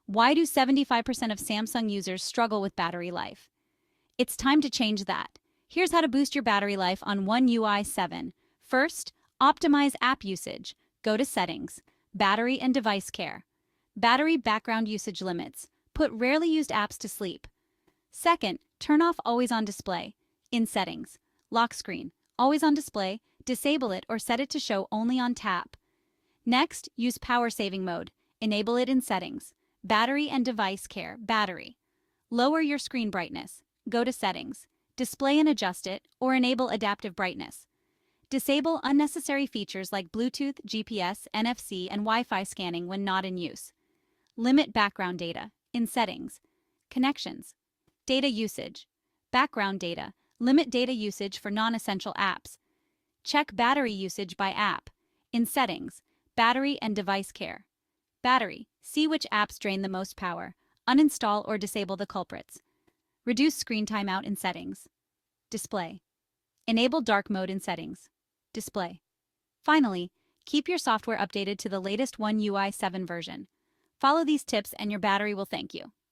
Why do 75% of Samsung users struggle with battery life? It's time to change that. Here's how to boost your battery life on One UI 7. First, optimize app usage. Go to Settings, Battery and Device Care. Battery background usage limits. Put rarely used apps to sleep. Second, turn off Always On Display. In Settings, Lock Screen, Always On Display, disable it or set it to show only on tap. Next, use Power Saving Mode. Enable it in Settings, Battery and Device Care, Battery. Lower your screen brightness. Go to Settings, Display and adjust it, or enable Adaptive Brightness. Disable unnecessary features like Bluetooth, GPS, NFC, and Wi-Fi scanning when not in use. Limit background data. In Settings, Connections, Data Usage, Background Data. Limit data usage for non-essential apps. Check battery usage by app. In Settings, Battery and Device Care. Battery. See which apps drain the most power. Uninstall or disable the culprits. Reduce screen time out in Settings. Display. Enable dark mode in Settings. Display. Finally, keep your software updated to the latest One UI 7 version. Follow these tips and your battery will thank you.